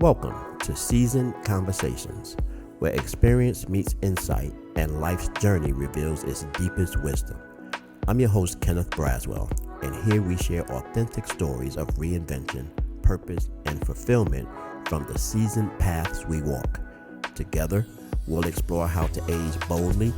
Welcome to Seasoned Conversations, where experience meets insight and life's journey reveals its deepest wisdom. I'm your host, Kenneth Braswell, and here we share authentic stories of reinvention, purpose, and fulfillment from the seasoned paths we walk. Together, we'll explore how to age boldly,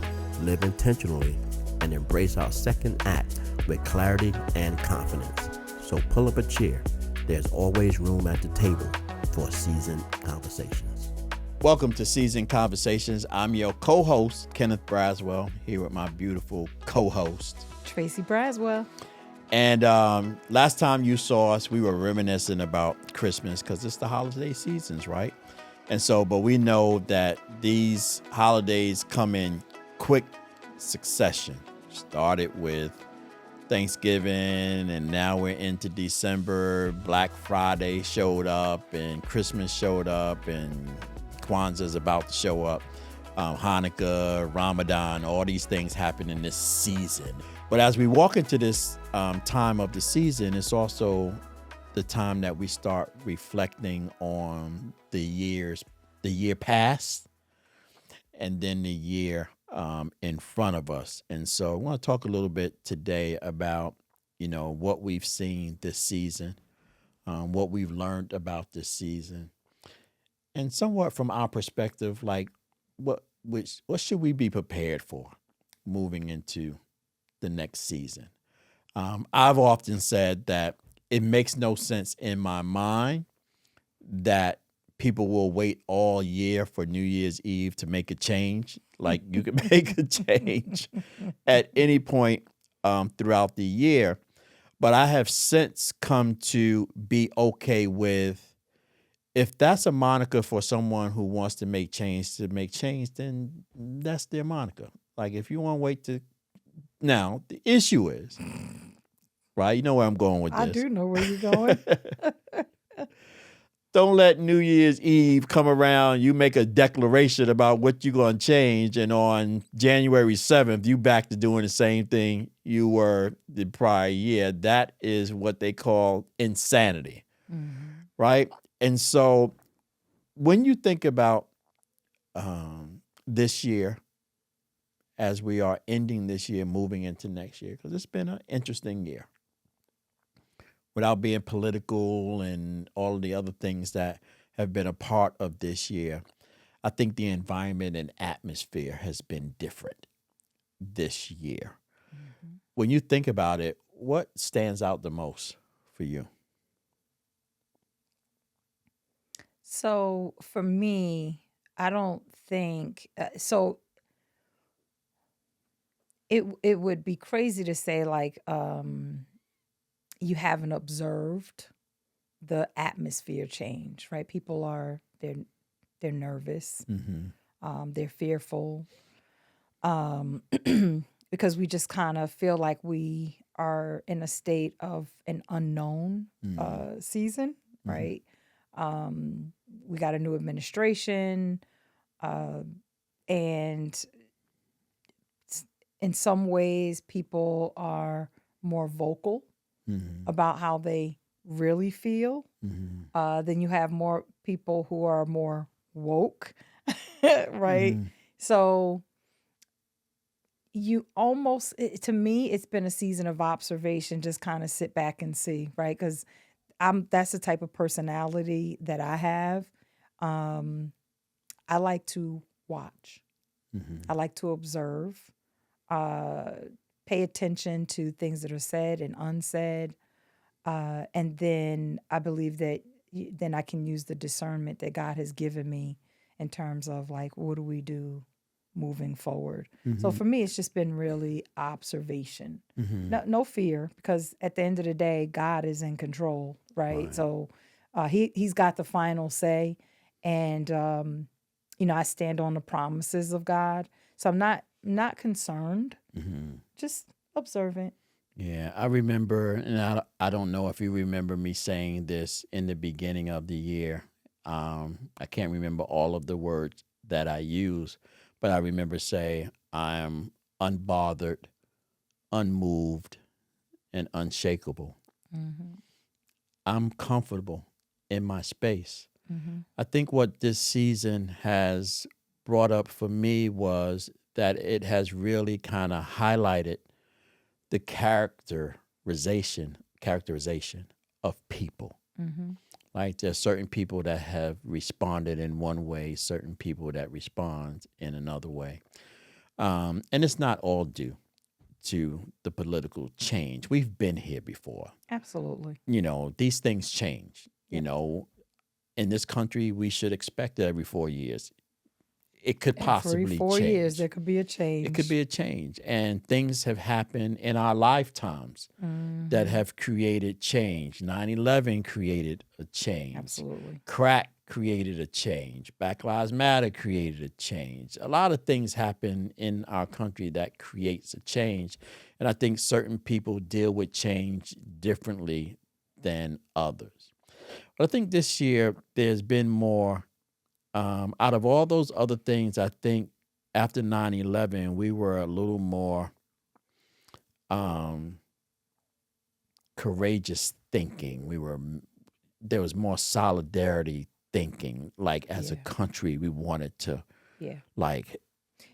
live intentionally, and embrace our second act with clarity and confidence. So pull up a chair. There's always room at the table for Seasoned Conversations. Welcome to Seasoned Conversations. I'm your co-host, Kenneth Braswell, here with my beautiful co-host, Tracy Braswell. And last time you saw us, we were reminiscing about Christmas because it's the holiday seasons, right? And so, but we know that these holidays come in quick succession. Started with Thanksgiving, and now we're into December. Black Friday showed up, and Christmas showed up, and Kwanzaa's about to show up. Hanukkah, Ramadan, all these things happen in this season. But as we walk into this time of the season, it's also the time that we start reflecting on the year past, and then the year in front of us. And so I want to talk a little bit today about, what we've seen this season, what we've learned about this season, and somewhat from our perspective, like what should we be prepared for moving into the next season. I've often said that it makes no sense in my mind that people will wait all year for New Year's Eve to make a change. Like, you can make a change at any point throughout the year. But I have since come to be okay with, if that's a moniker for someone who wants to make change, then that's their moniker. Like, if you want to wait to... Now, the issue is, right? You know where I'm going with this. I do know where you're going. Don't let New Year's Eve come around, you make a declaration about what you're going to change, and on January 7th, you back to doing the same thing you were the prior year. That is what they call insanity, right? And so when you think about this year, as we are ending this year, moving into next year, because it's been an interesting year, without being political and all of the other things that have been a part of this year, I think the environment and atmosphere has been different this year. Mm-hmm. When you think about it, what stands out the most for you? So for me, I don't think so. It would be crazy to say like you haven't observed the atmosphere change, right? People they're nervous, they're fearful, because we just kind of feel like we are in a state of an unknown season, right? We got a new administration, and in some ways, people are more vocal about how they really feel. Then you have more people who are more woke, right? So you almost, to me, it's been a season of observation, just kind of sit back and see, right? Because that's the type of personality that I have. I like to watch. I like to observe, pay attention to things that are said and unsaid. And then I believe that then I can use the discernment that God has given me in terms of like, what do we do moving forward? So for me, it's just been really observation. No fear, because at the end of the day, God is in control, right? So he's got the final say. And, I stand on the promises of God. So I'm not concerned, just observant. Yeah, I remember, and I don't know if you remember me saying this in the beginning of the year. I can't remember all of the words that I use, but I remember saying I am unbothered, unmoved, and unshakable. I'm comfortable in my space. I think what this season has brought up for me was that it has really kind of highlighted the characterization of people. Like there's certain people that have responded in one way, certain people that respond in another way. And it's not all due to the political change. We've been here before. Absolutely. These things change. Yep. In this country, we should expect it every 4 years. It could possibly Every 4 change. years, there could be a change. It could be a change. And things have happened in our lifetimes that have created change. 9/11 created a change. Absolutely. Crack created a change. Black Lives Matter created a change. A lot of things happen in our country that creates a change. And I think certain people deal with change differently than others. But I think this year there's been more. Out of all those other things, I think after 9/11, we were a little more courageous thinking. There was more solidarity thinking. Like as a country, we wanted to, like.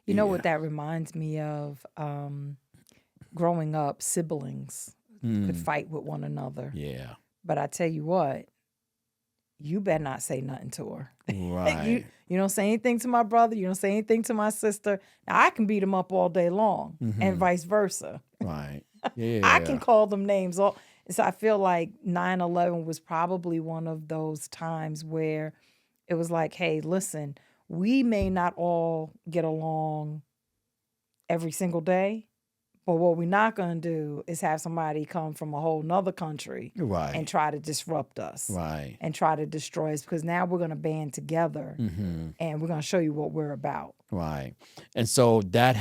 You know what that reminds me of? Growing up, siblings could fight with one another. Yeah. But I tell you what, you better not say nothing to her. Right. You don't say anything to my brother. You don't say anything to my sister. Now, I can beat them up all day long and vice versa. Right. Yeah. I can call them names. So I feel like 9/11 was probably one of those times where it was like, hey, listen, we may not all get along every single day, but what we're not going to do is have somebody come from a whole nother country and try to disrupt us and try to destroy us, because now we're going to band together and we're going to show you what we're about. Right. And so that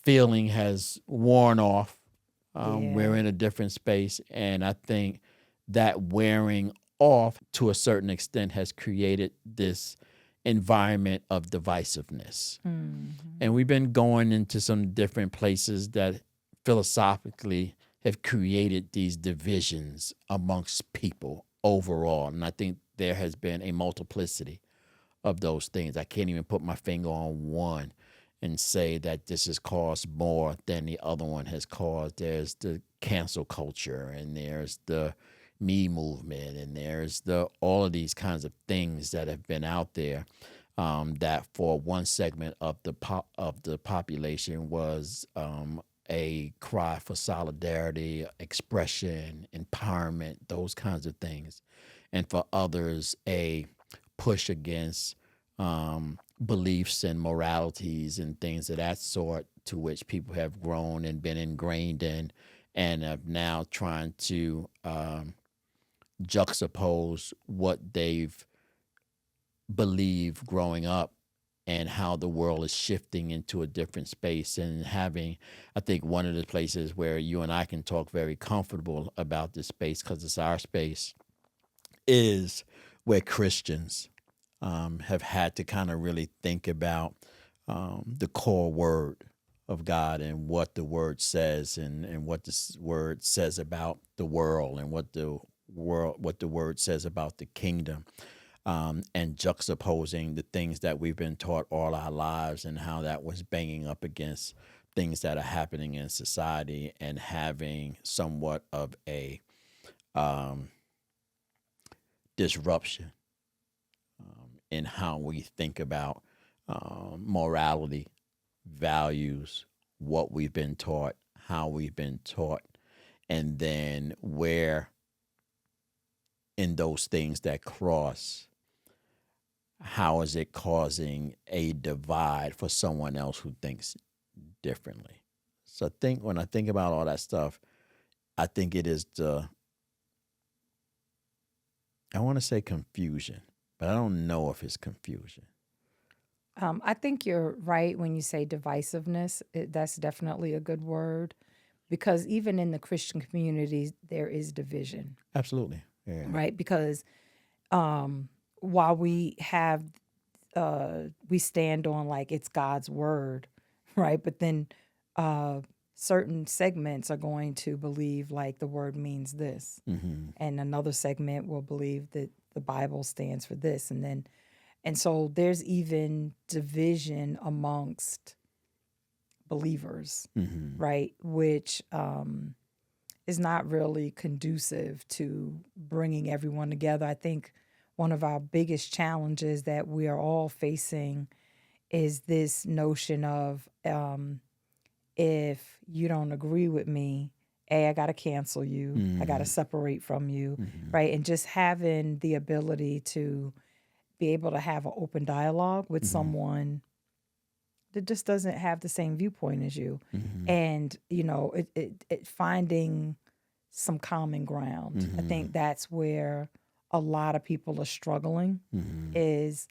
feeling has worn off. We're in a different space. And I think that wearing off to a certain extent has created this environment of divisiveness. And we've been going into some different places that philosophically have created these divisions amongst people overall. And I think there has been a multiplicity of those things. I can't even put my finger on one and say that this has caused more than the other one has caused. There's the cancel culture, and there's the me movement, and there's all of these kinds of things that have been out there that for one segment of the population was a cry for solidarity, expression, empowerment, those kinds of things, and for others a push against beliefs and moralities and things of that sort, to which people have grown and been ingrained in, and are now trying to juxtapose what they've believed growing up and how the world is shifting into a different space. And having, I think, one of the places where you and I can talk very comfortable about this space, because it's our space, is where Christians have had to kind of really think about the core word of God and what the word says, and what this word says about the world, and what the word says about the kingdom, and juxtaposing the things that we've been taught all our lives, and how that was banging up against things that are happening in society, and having somewhat of a disruption in how we think about morality, values, what we've been taught, how we've been taught, and then where in those things that cross, how is it causing a divide for someone else who thinks differently? So when I think about all that stuff, I think it is I want to say confusion, but I don't know if it's confusion. I think you're right when you say divisiveness. That's definitely a good word, because even in the Christian communities, there is division. Absolutely. Yeah. Right? Because while we have, we stand on like it's God's word, right? But then certain segments are going to believe like the word means this. And another segment will believe that the Bible stands for this. And so there's even division amongst believers, right? Which is not really conducive to bringing everyone together. I think one of our biggest challenges that we are all facing is this notion of if you don't agree with me, I got to cancel you. I got to separate from you, right? And just having the ability to be able to have an open dialogue with someone that just doesn't have the same viewpoint as you. And, you know, it finding some common ground. I think that's where a lot of people are struggling is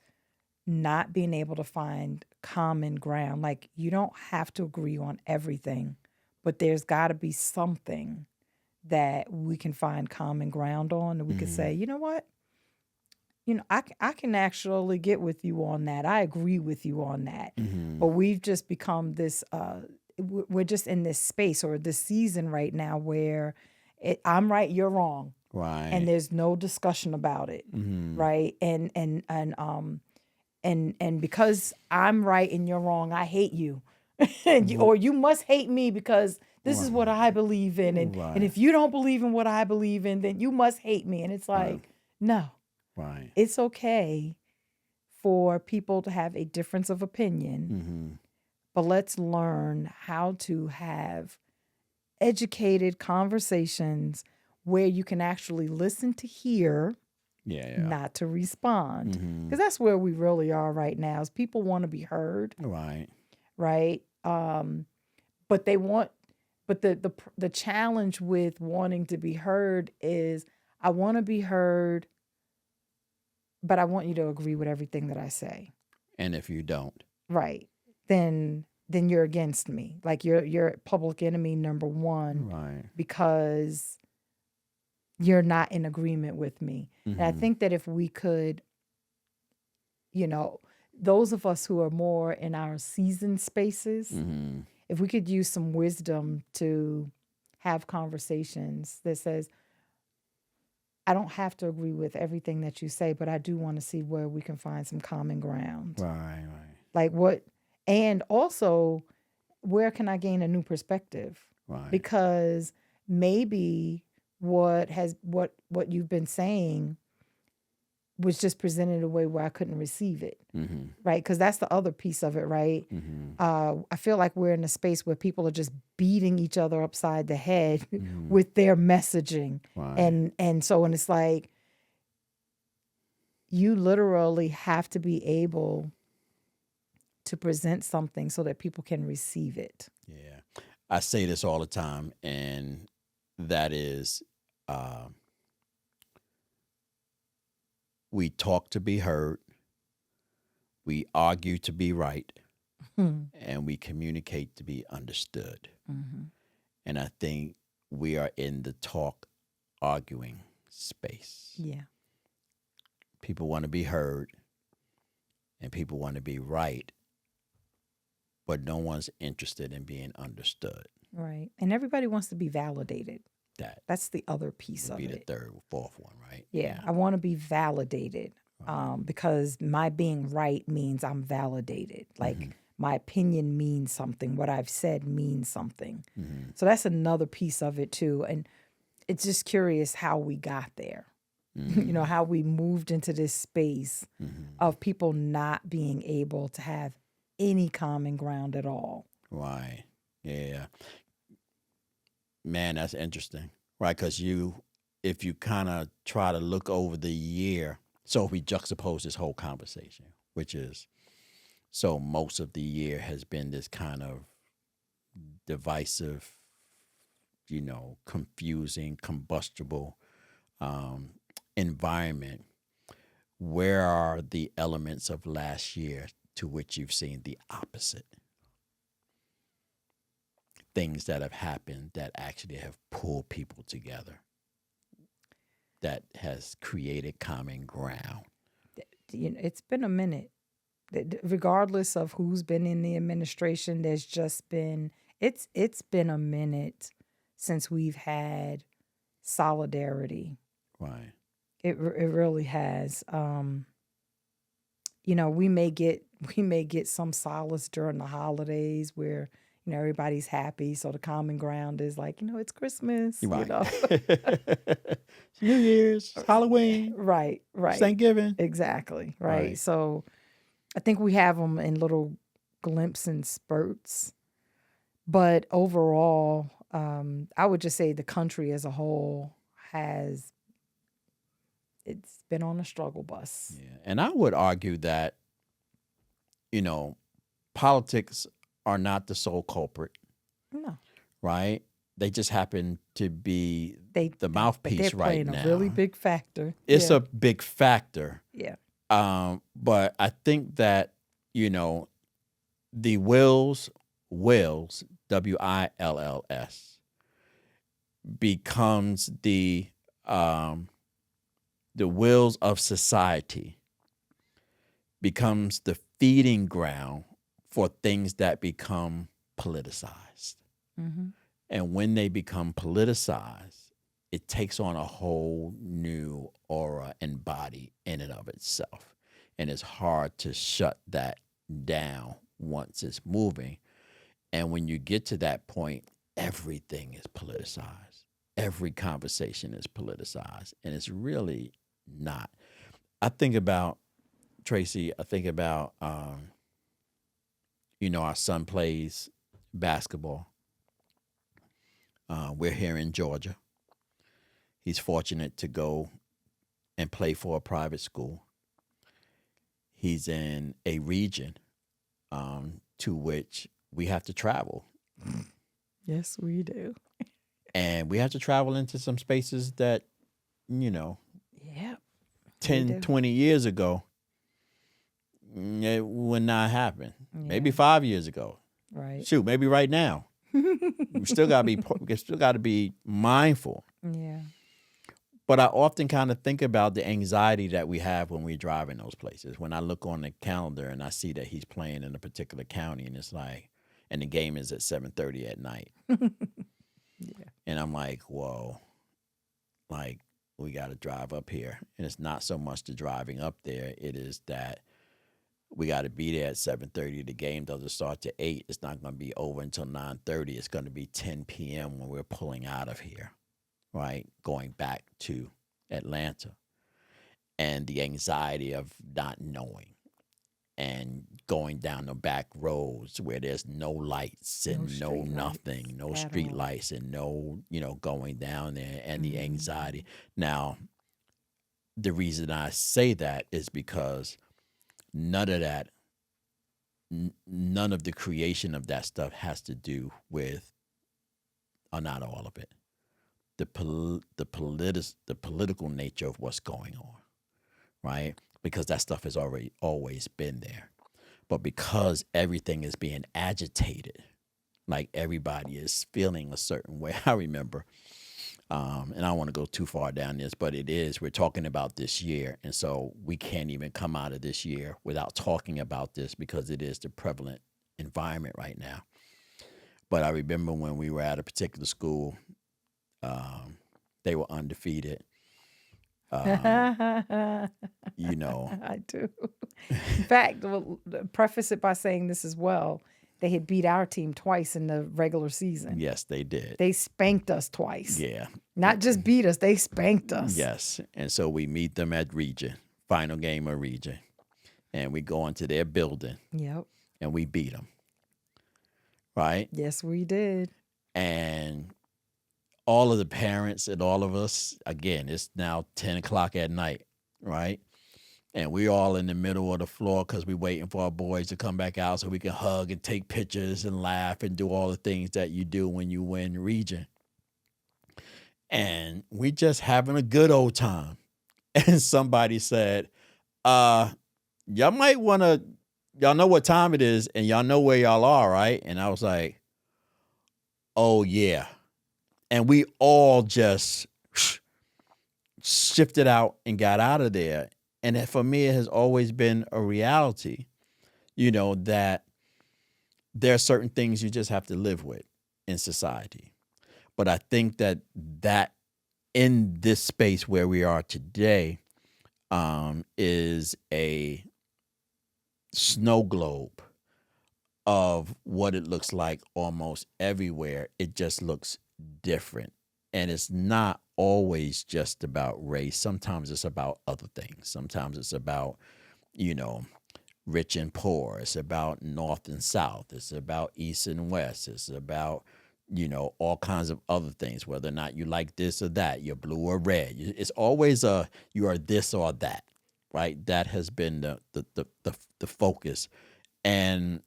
not being able to find common ground. Like, you don't have to agree on everything, but there's got to be something that we can find common ground on, and we could say, you know what? You know, I can actually get with you on that. I agree with you on that. But we've just become this, we're just in this space or this season right now where I'm right, you're wrong. Right. And there's no discussion about it. Right. And because I'm right and you're wrong, I hate you. Or you must hate me because this is what I believe in. And if you don't believe in what I believe in, then you must hate me. And it's like, no. Right. It's okay for people to have a difference of opinion, but let's learn how to have educated conversations where you can actually listen to hear, not to respond. Because that's where we really are right now, is people want to be heard. Right. Right. But the challenge with wanting to be heard is, I want to be heard, but I want you to agree with everything that I say. And if you don't, right, then you're against me. Like, you're public enemy number one, right? Because you're not in agreement with me. And I think that if we could, you know, those of us who are more in our seasoned spaces, if we could use some wisdom to have conversations that says, I don't have to agree with everything that you say, but I do want to see where we can find some common ground. Right. Like what, and also, where can I gain a new perspective? Right. Because maybe what you've been saying was just presented in a way where I couldn't receive it. Right? Because that's the other piece of it, right? I feel like we're in a space where people are just beating each other upside the head with their messaging. Right. And so when it's like, you literally have to be able to present something so that people can receive it. Yeah. I say this all the time, and that is, we talk to be heard, we argue to be right, and we communicate to be understood. And I think we are in the talk, arguing space. Yeah. People want to be heard, and people want to be right, but no one's interested in being understood. Right. And everybody wants to be validated. That's the other piece of it. Be the third or fourth one, right? Yeah. I want to be validated, because my being right means I'm validated. Like, my opinion means something. What I've said means something. So that's another piece of it too. And it's just curious how we got there. You know, how we moved into this space of people not being able to have any common ground at all. Right. Yeah. Man, that's interesting. Right. Because if you kind of try to look over the year, so if we juxtapose this whole conversation, which is, so most of the year has been this kind of divisive, you know, confusing, combustible environment. Where are the elements of last year to which you've seen the opposite? Things that have happened that actually have pulled people together, that has created common ground. You know, it's been a minute. Regardless of who's been in the administration, there's just been, it's been a minute since we've had solidarity. Right. It really has. You know, we may get some solace during the holidays where, you know, everybody's happy. So the common ground is like, you know, it's Christmas, you Right. know. It's New Year's, it's Halloween, Right, it's right. Thanksgiving. Exactly. Right. Right. So I think we have them in little glimpses and spurts. But overall, I would just say the country as a whole has it's been on a struggle bus. Yeah. And I would argue that, politics are not the sole culprit, No. right? They just happen to be the But they're mouthpiece right playing now. a really big factor. It's Yeah. a big factor. Yeah. But I think that, the wills, WILLS, becomes the wills of society, becomes the feeding ground for things that become politicized. Mm-hmm. And when they become politicized, it takes on a whole new aura and body in and of itself. And it's hard to shut that down once it's moving. And when you get to that point, everything is politicized. Every conversation is politicized. And it's really not. I think about, Tracy, our son plays basketball. We're here in Georgia. He's fortunate to go and play for a private school. He's in a region to which we have to travel. Yes, we do. And we have to travel into some spaces that, Yeah. 10, 20 years ago, it would not happen. Maybe Yeah. 5 years ago. Right. Shoot, maybe right now. we still gotta be mindful. Yeah. But I often kind of think about the anxiety that we have when we drive in those places. When I look on the calendar and I see that he's playing in a particular county, and it's like, and the game is at 7:30 at night, Yeah. and I'm like, whoa, like we got to drive up here, and it's not so much the driving up there; it is that we got to be there at 7:30. The game doesn't start to 8. It's not going to be over until 9:30. It's going to be 10 p.m. when we're pulling out of here, right? Going back to Atlanta. And the anxiety of not knowing and going down the back roads where there's no lights and no street nothing, lights no at street all. lights and no, going down there and the Mhm. anxiety. Now, the reason I say that is because none of that, none of the creation of that stuff has to do with, or not all of it, the political nature of what's going on, right? Because that stuff has always been there. But because everything is being agitated, like everybody is feeling a certain way. I remember, and I don't want to go too far down this, but we're talking about this year. And so we can't even come out of this year without talking about this because it is the prevalent environment right now. But I remember when we were at a particular school, they were undefeated. I do. In fact, preface it by saying this as well. They had beat our team twice in the regular season. Yes, they did. They spanked us twice. Yeah. Not just beat us, they spanked us. Yes. And so we meet them at Region, final game of Region. And we go into their building. Yep. And we beat them. Right? Yes, we did. And all of the parents and all of us, again, it's now 10 o'clock at night, right? And we all in the middle of the floor because we're waiting for our boys to come back out so we can hug and take pictures and laugh and do all the things that you do when you win Region. And we just having a good old time. And somebody said, y'all might want to, y'all know what time it is and y'all know where y'all are, right? And I was like, oh, yeah. And we all just shifted out and got out of there. And for me, it has always been a reality, that there are certain things you just have to live with in society. But I think that in this space where we are today is a snow globe of what it looks like almost everywhere. It just looks different. And it's not always just about race. Sometimes it's about other things. Sometimes it's about, you know, rich and poor. It's about north and south. It's about east and west. It's about, you know, all kinds of other things, whether or not you like this or that, you're blue or red. It's always you are this or that, right? That has been the focus. And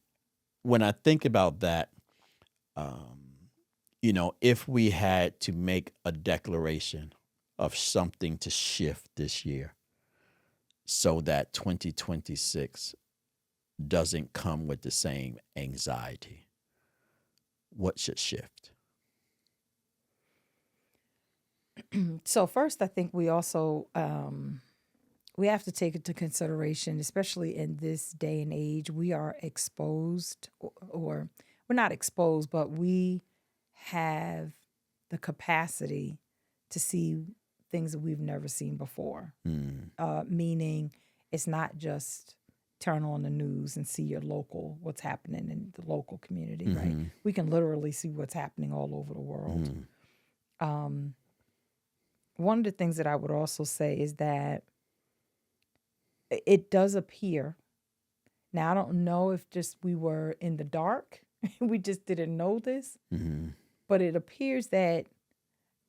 when I think about that, you know, if we had to make a declaration of something to shift this year so that 2026 doesn't come with the same anxiety, what should shift? So first, I think we also we have to take into consideration, especially in this day and age, we are exposed, or we're not exposed, but we have the capacity to see things that we've never seen before. Meaning, it's not just turn on the news and see what's happening in the local community, right? We can literally see what's happening all over the world. One of the things that I would also say is that it does appear, now I don't know if just we were in the dark, we just didn't know this, but it appears that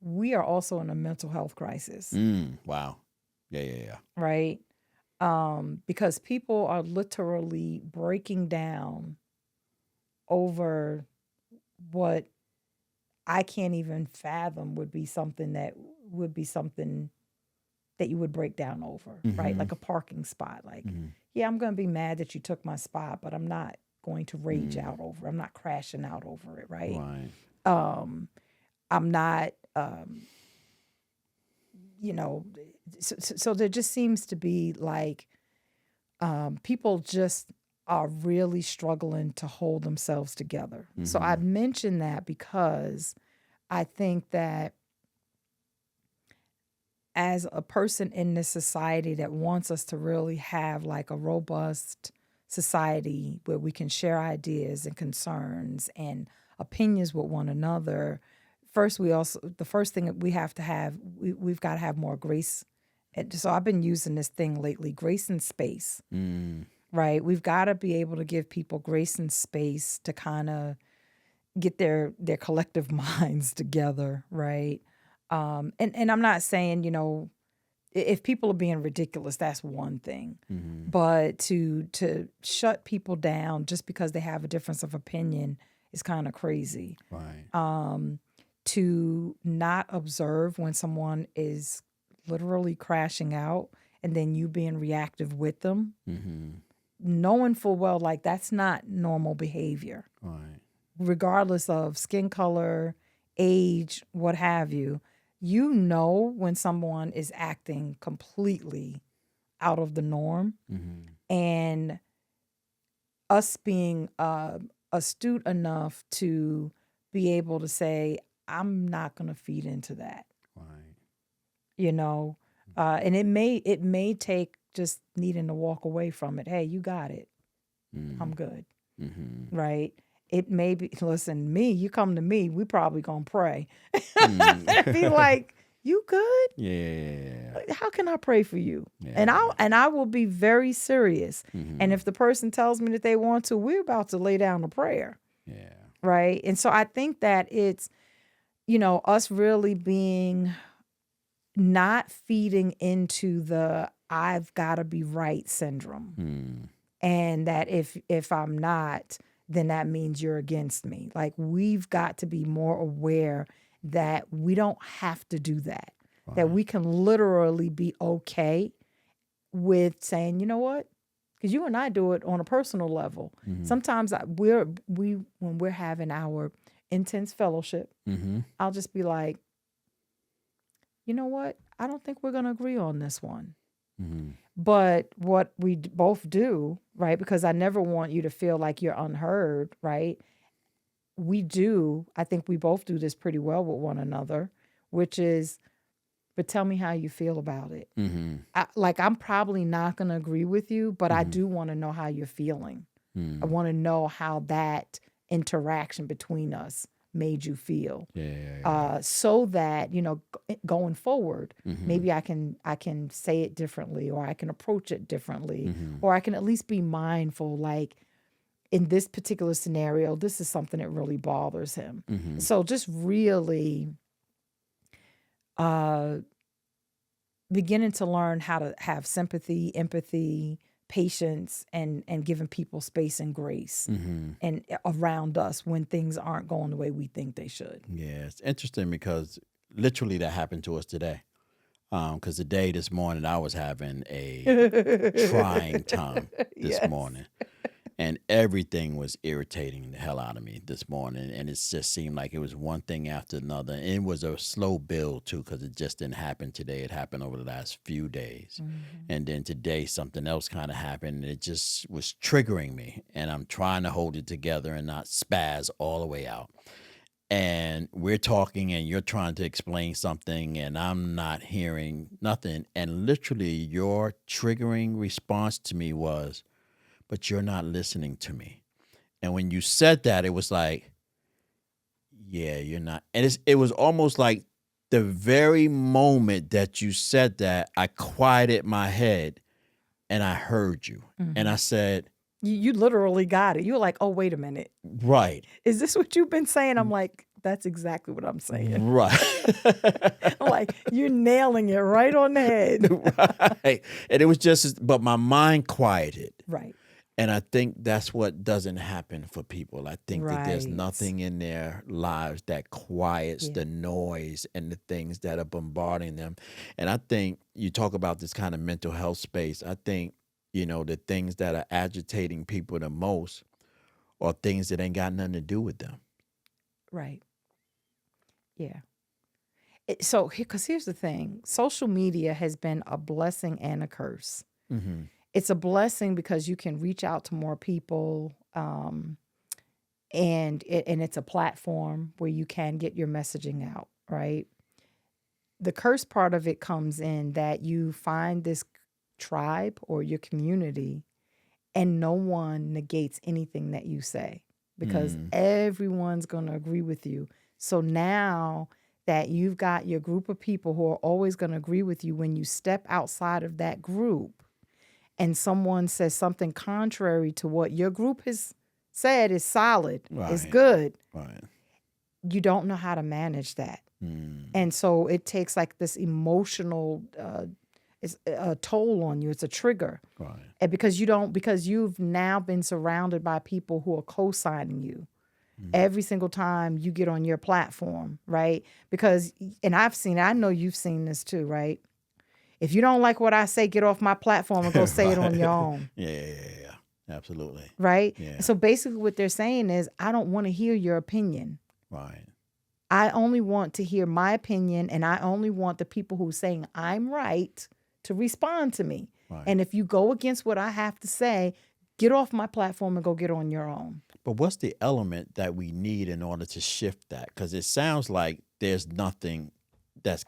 we are also in a mental health crisis. Wow. Yeah. Right? Because people are literally breaking down over what I can't even fathom would be something that you would break down over, right? Like a parking spot. Like, yeah, I'm going to be mad that you took my spot, but I'm not going to rage out over it. I'm not crashing out over it, right? I'm not, you know, so there just seems to be like people just are really struggling to hold themselves together. So I mention that because I think that as a person in this society that wants us to really have like a robust society where we can share ideas and concerns and opinions with one another, the first thing that we have to have, we've got to have more grace. And so I've been using this thing lately, grace and space, right? We've got to be able to give people grace and space to kind of get their collective minds together, right? And I'm not saying, you know, if people are being ridiculous, that's one thing. But to shut people down just because they have a difference of opinion is kind of crazy. Right. To not observe when someone is literally crashing out and then you being reactive with them, knowing full well, like, that's not normal behavior. Right. Regardless of skin color, age, what have you, you know when someone is acting completely out of the norm. And us being astute enough to be able to say, I'm not going to feed into that. Right. You know, and it may take just needing to walk away from it. Hey, you got it. I'm good. Right. It may be, listen, you come to me, we probably gonna pray. Be like, you good? Yeah. How can I pray for you? Yeah. And I will be very serious. And if the person tells me that they want to, we're about to lay down a prayer. Yeah. Right. And so I think that it's, you know, us really being not feeding into the I've got to be right syndrome. And that if I'm not, then that means you're against me. Like, we've got to be more aware that we don't have to do that. Right. That we can literally be okay with saying, you know what? Because you and I do it on a personal level. Sometimes when we're having our intense fellowship, I'll just be like, you know what? I don't think we're going to agree on this one. But what we both do, right, because I never want you to feel like you're unheard, right? I think we both do this pretty well with one another, which is but tell me how you feel about it. Mm-hmm. I'm probably not going to agree with you, but I Mm-hmm. do want to know how you're feeling. Mm. I want to know how that interaction between us made you feel. Yeah. So that, going forward, Mm-hmm. maybe I can say it differently, or I can approach it differently, Mm-hmm. or I can at least be mindful, like, in this particular scenario, this is something that really bothers him. Mm-hmm. So just really beginning to learn how to have sympathy, empathy, patience, and giving people space and grace Mm-hmm. and around us when things aren't going the way we think they should. Yeah, it's interesting because literally that happened to us today. Because this morning I was having a trying time this Yes. morning. And everything was irritating the hell out of me this morning. And it just seemed like it was one thing after another. And it was a slow build, too, because it just didn't happen today. It happened over the last few days. Mm-hmm. And then today, something else kind of happened. And it just was triggering me. And I'm trying to hold it together and not spaz all the way out. And we're talking and you're trying to explain something and I'm not hearing nothing. And literally, your triggering response to me was, but you're not listening to me. And when you said that, it was like, yeah, you're not. And it was almost like the very moment that you said that, I quieted my head and I heard you. Mm-hmm. And I said, You literally got it. You were like, oh, wait a minute. right. Is this what you've been saying? I'm like, that's exactly what I'm saying. Right. I'm like, you're nailing it right on the head. Right. And it was but my mind quieted. Right. And I think that's what doesn't happen for people. I think that there's Right. nothing in their lives that quiets Yeah. the noise and the things that are bombarding them. And I think you talk about this kind of mental health space. I think, the things that are agitating people the most are things that ain't got nothing to do with them. Right. Yeah. Because here's the thing. Social media has been a blessing and a curse. Mm-hmm. It's a blessing because you can reach out to more people, and it's a platform where you can get your messaging out, right? The curse part of it comes in that you find this tribe or your community and no one negates anything that you say because everyone's going to agree with you. So now that you've got your group of people who are always going to agree with you, when you step outside of that group and someone says something contrary to what your group has said is solid, is good, right. You don't know how to manage that. And so it takes like this emotional it's a toll on you. It's a trigger. Right. And because you've now been surrounded by people who are co-signing you every single time you get on your platform, right? Because, and I know you've seen this too, right? If you don't like what I say, get off my platform and go say it on your own. Yeah. Absolutely. Right? Yeah. So basically what they're saying is, I don't want to hear your opinion. Right. I only want to hear my opinion, and I only want the people who are saying I'm right to respond to me. Right. And if you go against what I have to say, get off my platform and go get on your own. But what's the element that we need in order to shift that? Because it sounds like there's nothing that's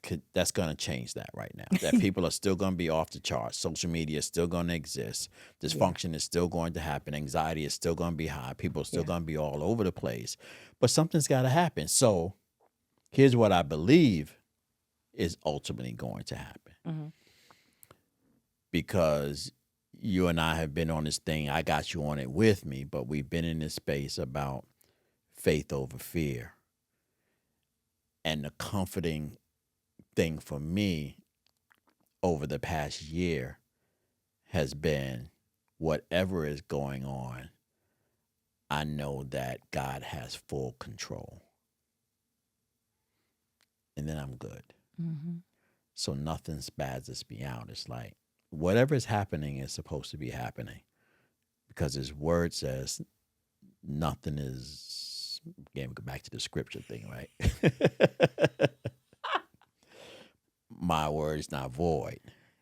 going to change that right now. That people are still going to be off the charts. Social media is still going to exist. Dysfunction is still going to happen. Anxiety is still going to be high. People are still going to be all over the place. But something's got to happen. So here's what I believe is ultimately going to happen. Mm-hmm. Because you and I have been on this thing. I got you on it with me, but we've been in this space about faith over fear. And the comforting thing for me over the past year has been, whatever is going on, I know that God has full control. And then I'm good. Mm-hmm. So nothing spazzes me out. It's like, whatever is happening is supposed to be happening, because his word says nothing is, again, we go back to the scripture thing, right? My word is not void.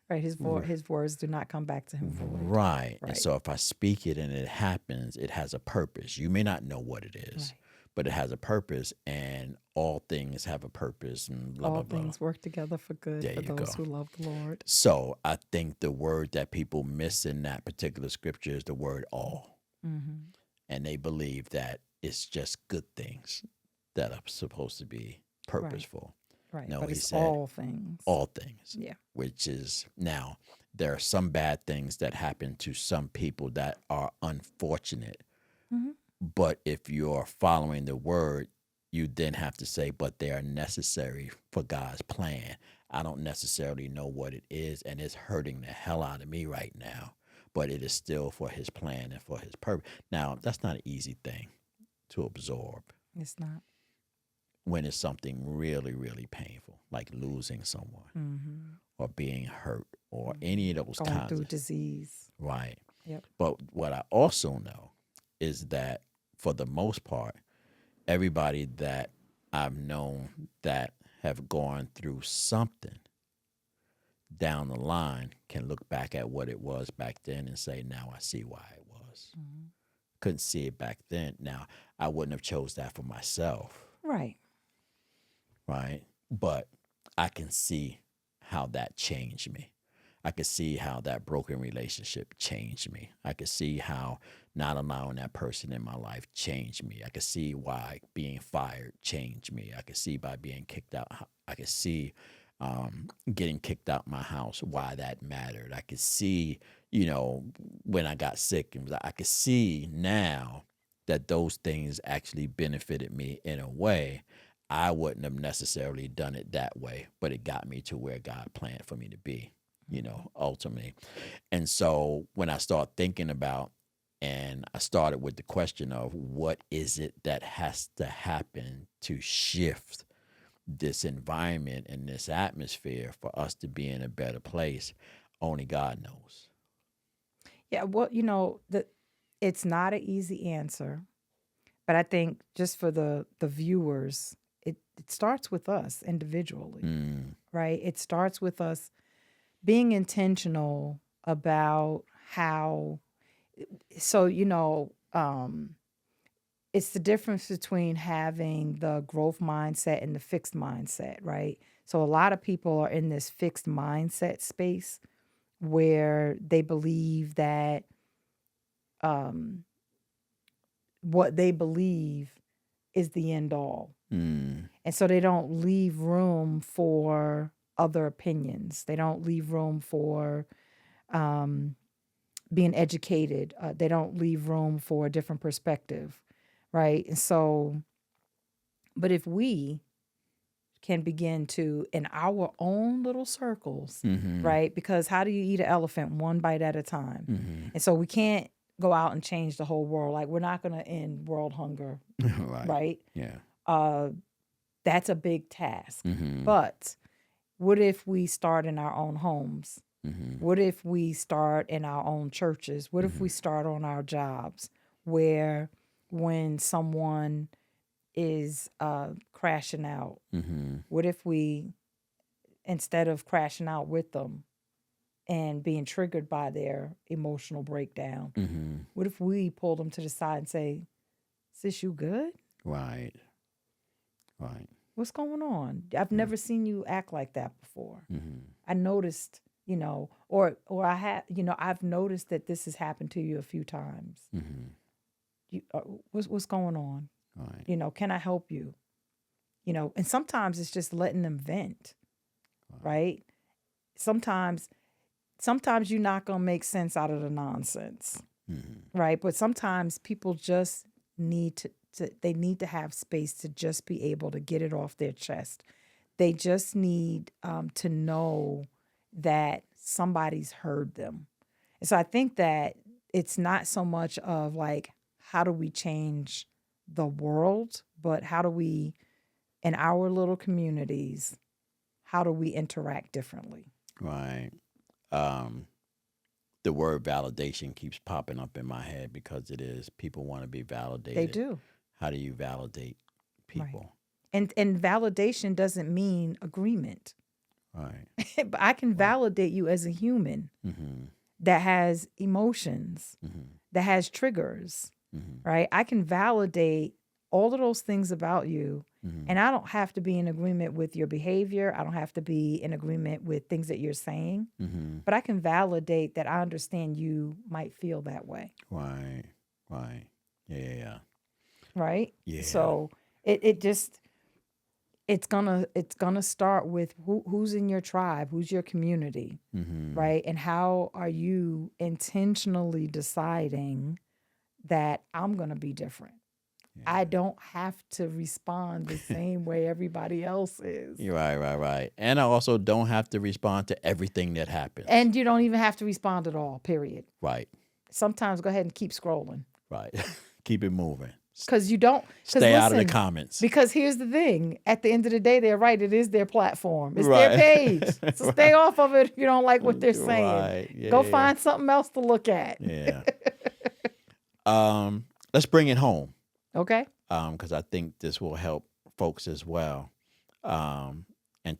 Right. His words do not come back to him void. Right. And so if I speak it and it happens, it has a purpose. You may not know what it is, but it has a purpose, and all things have a purpose, and blah, blah, All blah. things work together for good There for you those go. who love the Lord. So I think the word that people miss in that particular scripture is the word all. Mm-hmm. And they believe that it's just good things that are supposed to be purposeful. Right. No, But he it's said all things. all things. Yeah. Which is, now, there are some bad things that happen to some people that are unfortunate. Mm-hmm. But if you're following the word, you then have to say, but they are necessary for God's plan. I don't necessarily know what it is, and it's hurting the hell out of me right now, but it is still for his plan and for his purpose. Now, that's not an easy thing to absorb It's not. when it's something really, really painful, like losing someone Mm-hmm. or being hurt or any of those Going kinds through of, disease. right. Yep. But what I also know is that for the most part, everybody that I've known that have gone through something down the line can look back at what it was back then and say, now I see why it was. Mm-hmm. Couldn't see it back then. Now, I wouldn't have chose that for myself, Right. right? But I can see how that changed me. I could see how that broken relationship changed me. I could see how not allowing that person in my life changed me. I could see why being fired changed me. I could see by being kicked out. I could see getting kicked out my house, why that mattered. I could see, when I got sick, and I could see now that those things actually benefited me in a way. I wouldn't have necessarily done it that way, but it got me to where God planned for me to be, ultimately. And so when I start thinking about, and I started with the question of what is it that has to happen to shift this environment and this atmosphere for us to be in a better place, only God knows. Yeah. Well, it's not an easy answer, but I think just for the viewers, it starts with us individually, right? It starts with us being intentional about how. So it's the difference between having the growth mindset and the fixed mindset, right? So a lot of people are in this fixed mindset space where they believe that what they believe is the end all. Mm. And so they don't leave room for other opinions. They don't leave room for being educated. They don't leave room for a different perspective, right? And so, but if we can begin to, in our own little circles, right? Because how do you eat an elephant? One bite at a time. And so we can't go out and change the whole world. Like, we're not going to end world hunger, right? Yeah. That's a big task. But what if we start in our own homes? What if we start in our own churches? What if we start on our jobs, where when someone is crashing out, what if we, instead of crashing out with them and being triggered by their emotional breakdown, what if we pull them to the side and say, "Sis, you good? Right. What's going on? I've never seen you act like that before. I noticed, or I have, I've noticed that this has happened to you a few times. What's going on? Right. Can I help you? And sometimes it's just letting them vent, right? Sometimes you're not gonna make sense out of the nonsense, right? But sometimes people just need they need to have space to just be able to get it off their chest. They just need to know that somebody's heard them. And so I think that it's not so much of like, how do we change the world, but how do we, in our little communities, how do we interact differently? Right. The word validation keeps popping up in my head because it is, people want to be validated. They do. How do you validate people? Right. And validation doesn't mean agreement. Right. But I can validate you as a human that has emotions, that has triggers, right? I can validate all of those things about you. And I don't have to be in agreement with your behavior. I don't have to be in agreement with things that you're saying. But I can validate that I understand you might feel that way. Right. Yeah. Right? Yeah. So it's gonna start with who's in your tribe, who's your community, right? And how are you intentionally deciding that I'm gonna be different? I don't have to respond the same way everybody else is. You're right. And I also don't have to respond to everything that happens. And you don't even have to respond at all, period. Right. Sometimes go ahead and keep scrolling. Right. Keep it moving. Because you don't Stay out of the comments. Because here's the thing. At the end of the day, they're right. It is their platform. It's Right. their page. So stay off of it if you don't like what they're saying. Right. Yeah, go find something else to look at. Yeah. Let's bring it home. Okay. Because I think this will help folks as well. And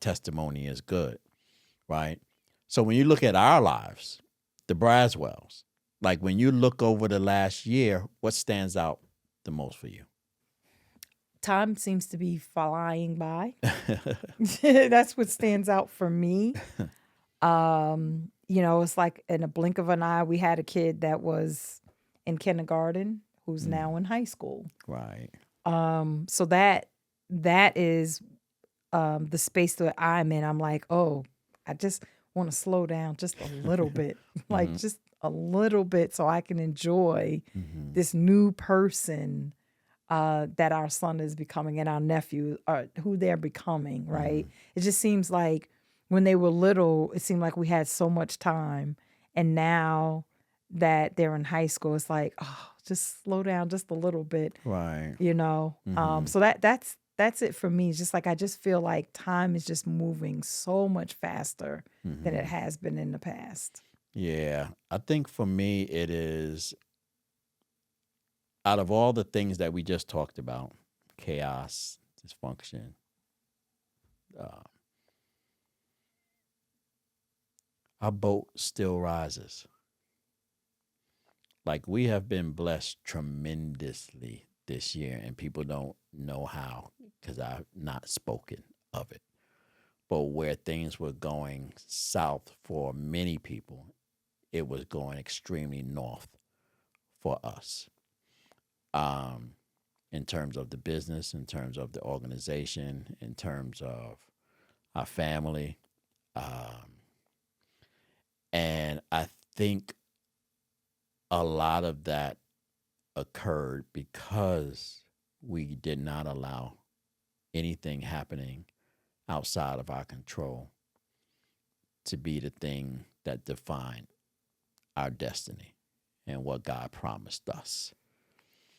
testimony is good, right? So when you look at our lives, the Braswells, like when you look over the last year, what stands out the most for you? Time seems to be flying by. That's what stands out for me. It's like in a blink of an eye, we had a kid that was in kindergarten who's now in high school. Right. So that is the space that I'm in. I'm like, oh, I just want to slow down just a little bit, like just a little bit, so I can enjoy this new person that our son is becoming and our nephew, who they're becoming. Right. It just seems like when they were little, it seemed like we had so much time, and now that they're in high school, it's like, oh, just slow down just a little bit. Right. So that's it for me. It's just like I just feel like time is just moving so much faster than it has been in the past. Yeah. I think for me it is, out of all the things that we just talked about, chaos, dysfunction, our boat still rises. Like, we have been blessed tremendously this year, and people don't know how because I've not spoken of it. But where things were going south for many people, it was going extremely north for us. In terms of the business, in terms of the organization, in terms of our family. And I think a lot of that occurred because we did not allow anything happening outside of our control to be the thing that defined our destiny and what God promised us.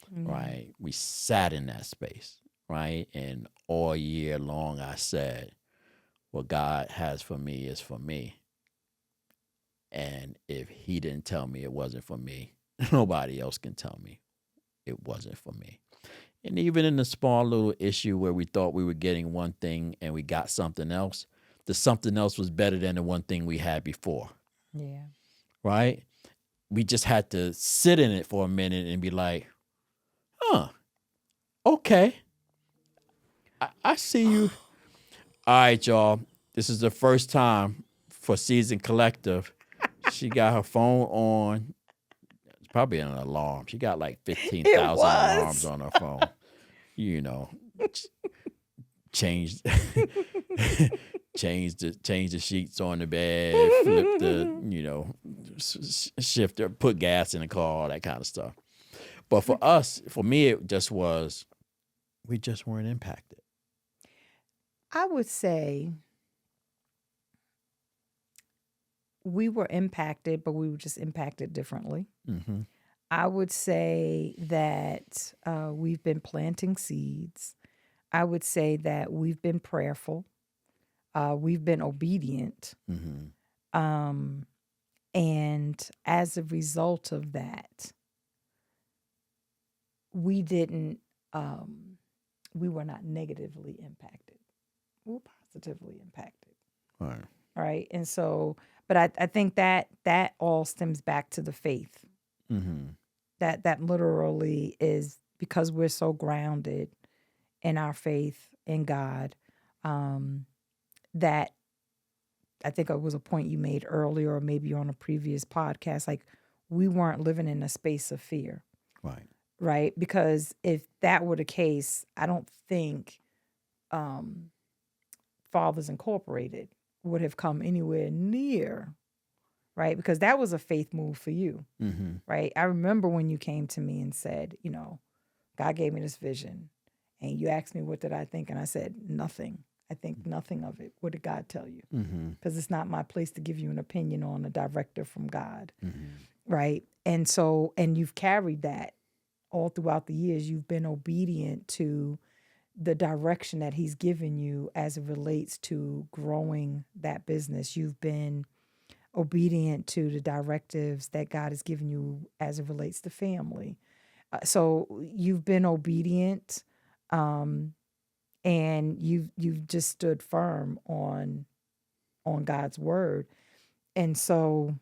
Right? We sat in that space, right? And all year long I said, what God has for me is for me. And if he didn't tell me it wasn't for me, nobody else can tell me it wasn't for me. And even in the small little issue where we thought we were getting one thing and we got something else, the something else was better than the one thing we had before. Yeah. Right? We just had to sit in it for a minute and be like, okay. I see you. All right, y'all. This is the first time for Season Collective. She got her phone on. It's probably an alarm. She got like 15,000 alarms on her phone. Change the sheets on the bed, flip the, shifter, put gas in the car, all that kind of stuff. But for me, it just was, we just weren't impacted. I would say we were impacted, but we were just impacted differently. Mm-hmm. I would say that we've been planting seeds. I would say that we've been prayerful. We've been obedient. Mm-hmm. And as a result of that, we were not negatively impacted. We were positively impacted. All right. Right. And so, but I think that all stems back to the faith. Mm-hmm. That literally is because we're so grounded in our faith in God, that I think it was a point you made earlier, or maybe on a previous podcast, like we weren't living in a space of fear, Right. right? Because if that were the case, I don't think Fathers Incorporated would have come anywhere near, right? Because that was a faith move for you, right? I remember when you came to me and said, God gave me this vision, and you asked me, what did I think? And I said, nothing. I think nothing of it. What did God tell you? Because it's not my place to give you an opinion on a directive from God, right? And so, and you've carried that all throughout the years. You've been obedient to the direction that he's given you as it relates to growing that business. You've been obedient to the directives that God has given you as it relates to family. So you've been obedient, and you've just stood firm on God's word. And so,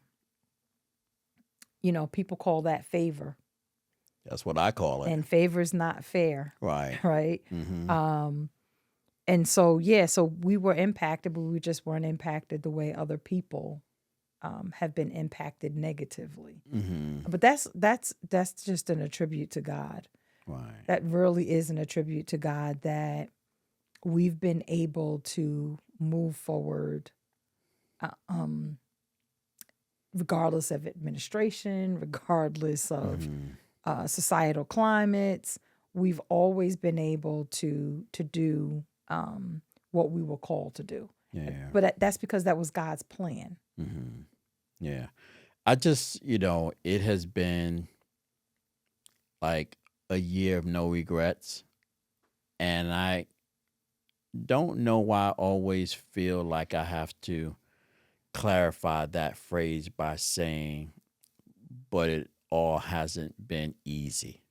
people call that favor, That's what I call it. and favor is not fair, Right. right? And so, yeah, so we were impacted, but we just weren't impacted the way other people have been impacted negatively. But that's just an attribute to God. Right. That really is an attribute to God, that we've been able to move forward, regardless of administration, regardless of societal climates. We've always been able to do what we were called to do. Yeah. But that's because that was God's plan. Yeah. I just, it has been like a year of no regrets. And I don't know why I always feel like I have to clarify that phrase by saying, but it all hasn't been easy.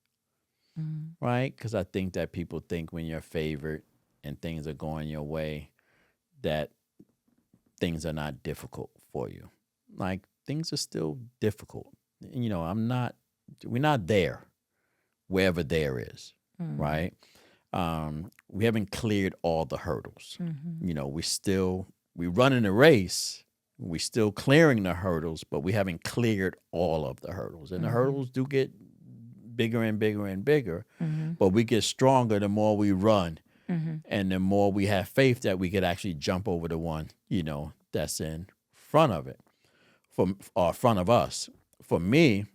Right? Because I think that people think when you're favored and things are going your way, that things are not difficult for you. Like, things are still difficult. We're not there, wherever there is, right? We haven't cleared all the hurdles. We running a race. We still clearing the hurdles, but we haven't cleared all of the hurdles. And the hurdles do get bigger and bigger and bigger, but we get stronger the more we run. And the more we have faith that we could actually jump over the one, that's in front of it, front of us. For me,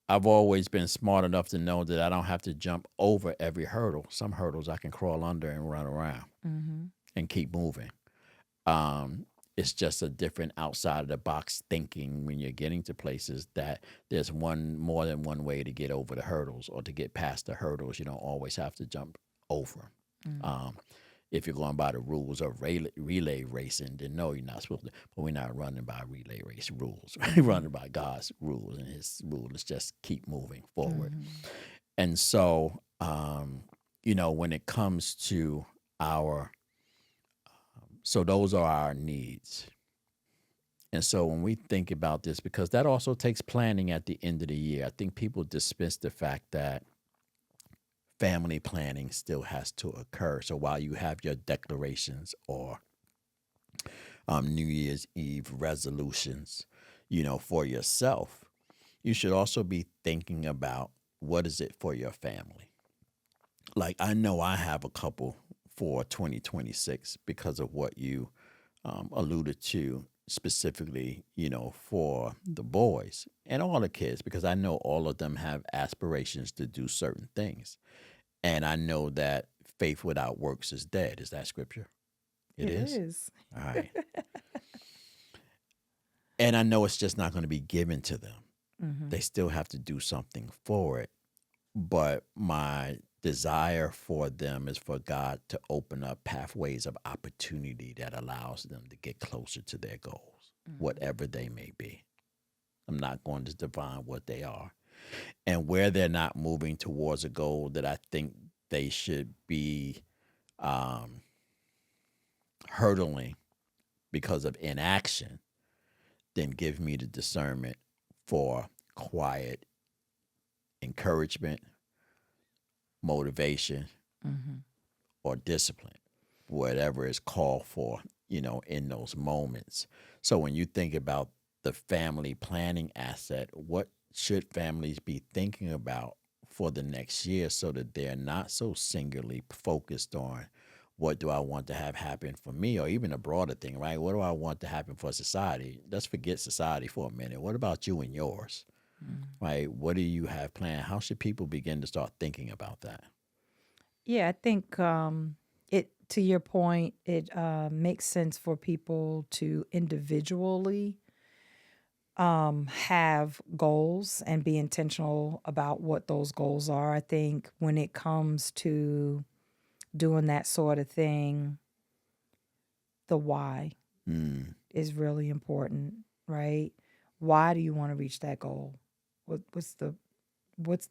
I've always been smart enough to know that I don't have to jump over every hurdle. Some hurdles I can crawl under and run around and keep moving. It's just a different outside of the box thinking when you're getting to places that there's more than one way to get over the hurdles, or to get past the hurdles. You don't always have to jump over. If you're going by the rules of relay racing, then no, you're not supposed to. But we're not running by relay race rules. We're running by God's rules, and his rule is just keep moving forward. And so, when it comes to so those are our needs. And so when we think about this, because that also takes planning at the end of the year, I think people dismiss the fact that family planning still has to occur. So while you have your declarations or New Year's Eve resolutions, for yourself, you should also be thinking about, what is it for your family? Like, I know I have a couple for 2026 because of what you alluded to specifically, for the boys and all the kids, because I know all of them have aspirations to do certain things. And I know that faith without works is dead. Is that scripture? It is. All right. And I know it's just not going to be given to them. They still have to do something for it. But my desire for them is for God to open up pathways of opportunity that allows them to get closer to their goals, whatever they may be. I'm not going to define what they are. And where they're not moving towards a goal that I think they should be hurdling because of inaction, then give me the discernment for quiet encouragement, motivation, or discipline, whatever is called for, in those moments. So when you think about the family planning asset, what should families be thinking about for the next year so that they're not so singularly focused on what do I want to have happen for me, or even a broader thing, right? What do I want to happen for society? Let's forget society for a minute. What about you and yours, right? What do you have planned? How should people begin to start thinking about that? Yeah, I think to your point, it makes sense for people to individually have goals and be intentional about what those goals are. I think when it comes to doing that sort of thing, the why is really important, right? Why do you want to reach that goal? What's the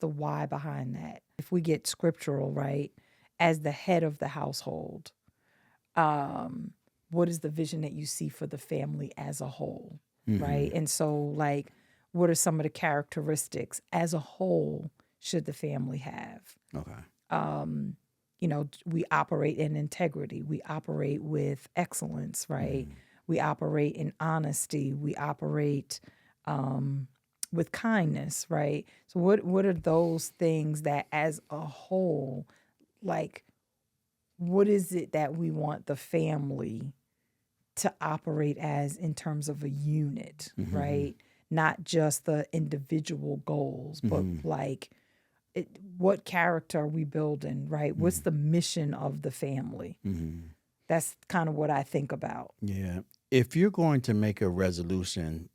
why behind that? If we get scriptural, right, as the head of the household, what is the vision that you see for the family as a whole, right? And so, like, what are some of the characteristics as a whole should the family have? Okay. We operate in integrity. We operate with excellence, right? We operate in honesty. We operate with kindness, right? So what are those things that as a whole, like, what is it that we want the family to operate as in terms of a unit, right? Not just the individual goals, but like, what character are we building, right? What's the mission of the family? That's kind of what I think about. Yeah. If you're going to make a resolution,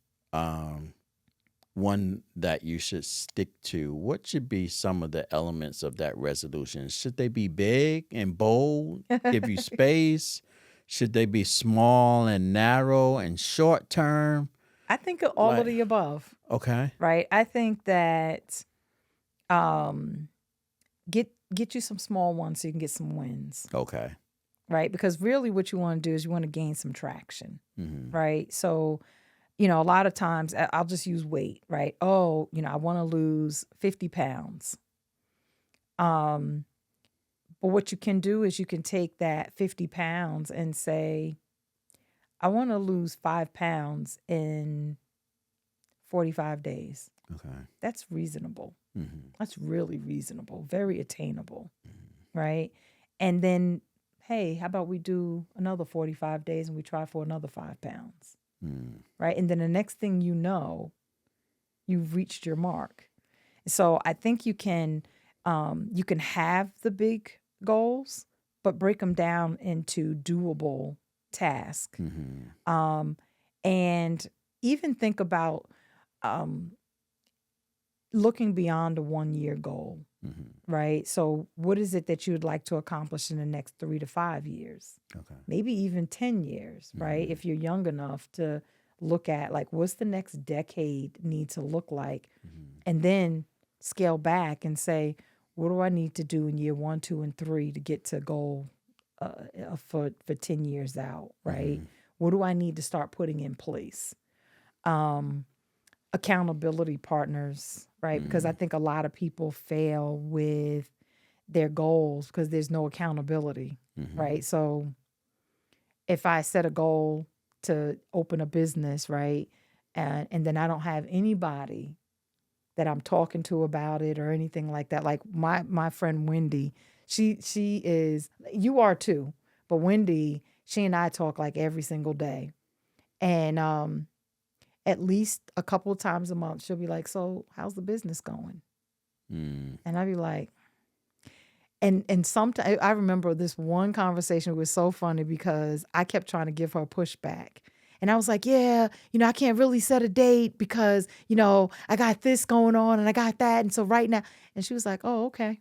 one that you should stick to, what should be some of the elements of that resolution? Should they be big and bold, give you space? Should they be small and narrow and short term? I think of all of the above, Okay. right? I think that get you some small ones so you can get some wins, Okay. right? Because really what you want to do is you want to gain some traction, right? So, a lot of times I'll just use weight, right? Oh, I want to lose 50 pounds. But what you can do is you can take that 50 pounds and say, I want to lose 5 pounds in 45 days. Okay. That's reasonable. That's really reasonable, very attainable, right? And then, hey, how about we do another 45 days and we try for another 5 pounds, right? And then the next thing you know, you've reached your mark. So I think you can have the big goals, but break them down into doable tasks. And even think about looking beyond a 1-year goal, right? So what is it that you'd like to accomplish in the next 3 to 5 years? Okay. Maybe even 10 years, right? If you're young enough to look at, like, what's the next decade need to look like? And then scale back and say, what do I need to do in year 1, 2, and 3 to get to goal for 10 years out, right? What do I need to start putting in place? Accountability partners, right? Because I think a lot of people fail with their goals because there's no accountability, right? So if I set a goal to open a business, right, and then I don't have anybody that I'm talking to about it or anything like that. Like my friend Wendy, she is, you are too, but Wendy, she and I talk like every single day. And at least a couple of times a month, she'll be like, so how's the business going? And I'd be like, and sometimes I remember this one conversation was so funny because I kept trying to give her pushback. And I was like, yeah, I can't really set a date because, I got this going on and I got that. And so right now, and she was like, oh, okay.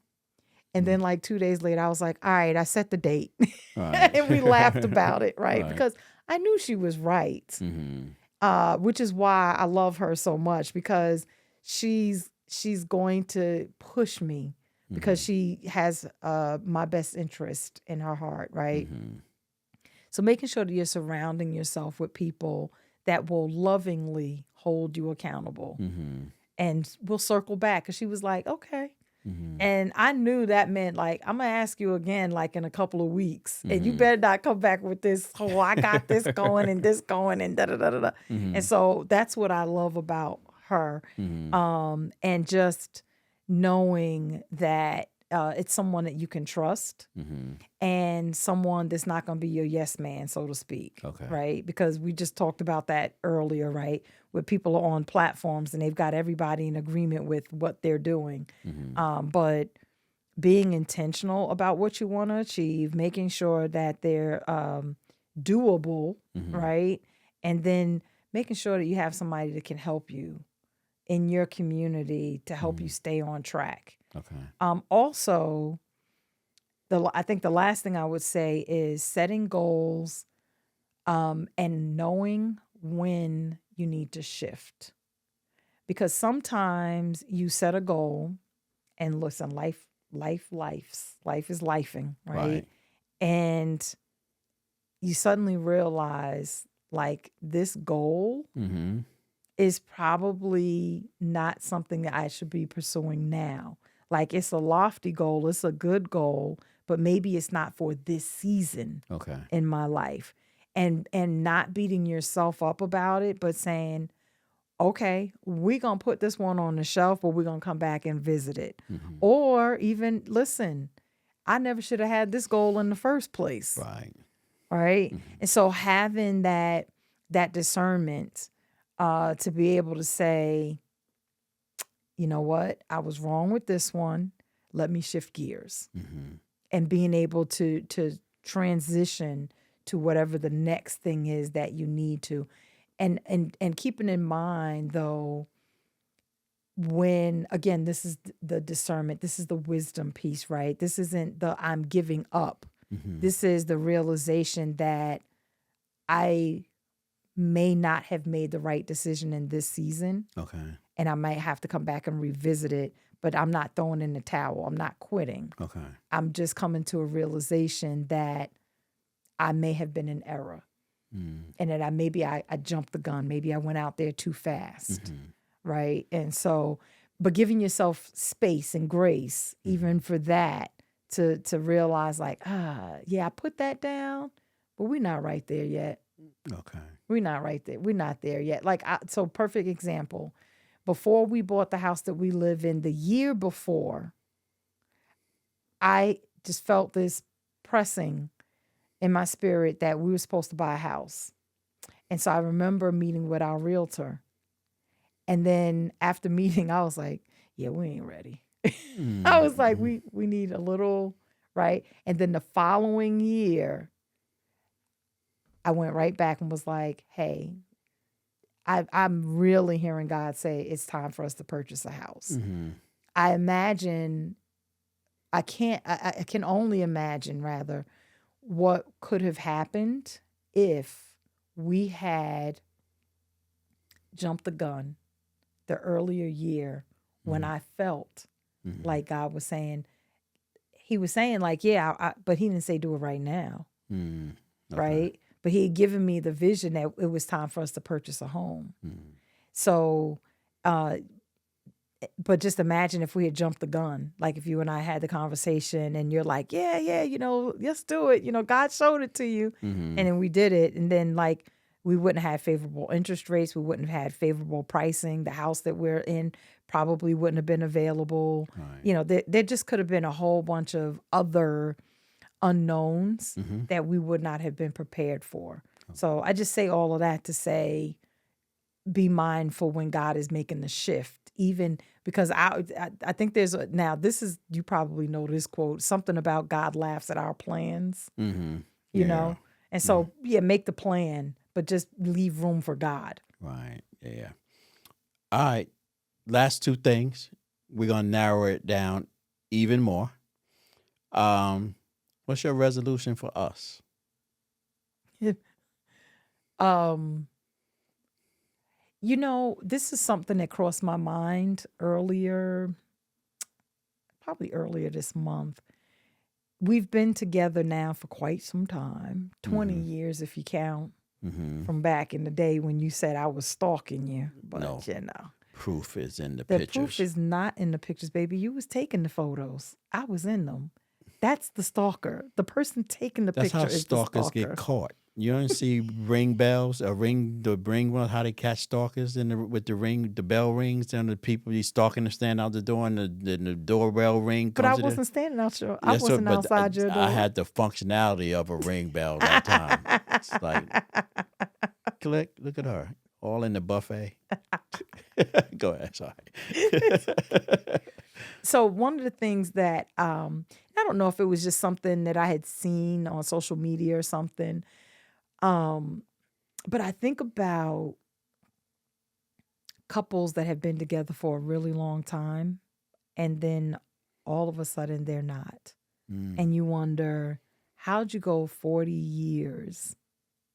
And then like 2 days later, I was like, all right, I set the date. Right. And we laughed about it, right? Right. Because I knew she was right, which is why I love her so much, because she's going to push me because she has my best interest in her heart, right? So making sure that you're surrounding yourself with people that will lovingly hold you accountable. And we'll circle back. Because she was like, okay. And I knew that meant like, I'm going to ask you again, like in a couple of weeks. And you better not come back with this, oh, I got this going and this going and da da da da da. And so that's what I love about her. And just knowing that it's someone that you can trust and someone that's not going to be your yes man, so to speak. Okay. Right? Because we just talked about that earlier, right? Where people are on platforms and they've got everybody in agreement with what they're doing. But being intentional about what you want to achieve, making sure that they're doable, right? And then making sure that you have somebody that can help you in your community to help you stay on track. Okay. Also, I think the last thing I would say is setting goals and knowing when you need to shift. Because sometimes you set a goal and listen, life is lifing, right? And you suddenly realize like this goal is probably not something that I should be pursuing now. Like it's a lofty goal, it's a good goal, but maybe it's not for this season in my life. And not beating yourself up about it, but saying, okay, we're going to put this one on the shelf, but we're going to come back and visit it. Or even, listen, I never should have had this goal in the first place. Right. And so having that discernment to be able to say, you know what, I was wrong with this one. Let me shift gears. And being able to transition to whatever the next thing is that you need to. And keeping in mind, though, when, again, this is the discernment, this is the wisdom piece, right? This isn't the I'm giving up. This is the realization that I may not have made the right decision in this season. And I might have to come back and revisit it, but I'm not throwing in the towel. I'm not quitting. I'm just coming to a realization that I may have been in error. And that I jumped the gun. Maybe I went out there too fast, right? And so, but giving yourself space and grace, even for that, to realize like, yeah, I put that down, but we're not right there yet. We're not right there. We're not there yet. Like, so perfect example. Before we bought the house that we live in, the year before, I just felt this pressing in my spirit that we were supposed to buy a house. And so I remember meeting with our realtor. And then after meeting, I was like, yeah, we ain't ready. I was like, we need a little, right? And then the following year, I went right back and was like, hey, I'm really hearing God say it's time for us to purchase a house. I imagine, I can only imagine rather what could have happened if we had jumped the gun the earlier year when I felt like God was saying, he was saying like, yeah, but he didn't say do it right now. Right? But he had given me the vision that it was time for us to purchase a home. So, but just imagine if we had jumped the gun, like if you and I had the conversation and you're like, yeah, you know, let's do it. You know, God showed it to you. And then we did it. And then like, we wouldn't have favorable interest rates. We wouldn't have had favorable pricing. The house that we're in probably wouldn't have been available. You know, there just could have been a whole bunch of other unknowns that we would not have been prepared for. So I just say all of that to say, be mindful when God is making the shift, even because I think there's now this is, you probably know this quote, something about God laughs at our plans, you know? And so, make the plan, but just leave room for God. Right. Yeah. All right. Last two things. We're going to narrow it down even more. What's your resolution for us? You know, this is something that crossed my mind probably earlier this month. We've been together now for quite some time, 20 years if you count, from back in the day when you said I was stalking you. But, No. you know. Proof is in the The pictures. proof is not in the pictures, baby. You was taking the photos. I was in them. That's the stalker. The person taking the That's picture how is the stalkers stalker. get caught. You don't see ring bells or the ring one, how they catch stalkers with the bell rings and the people you stalking them stand out the door and the doorbell ring comes. But I to wasn't standing out your. I Yes, sir, wasn't but outside your door. I had the functionality of a ring bell that time. It's like, click, look at her, all in the buffet. Go ahead, sorry. So one of the things that I don't know if it was just something that I had seen on social media or something, but I think about couples that have been together for a really long time, and then all of a sudden they're not, and you wonder, how'd you go 40 years,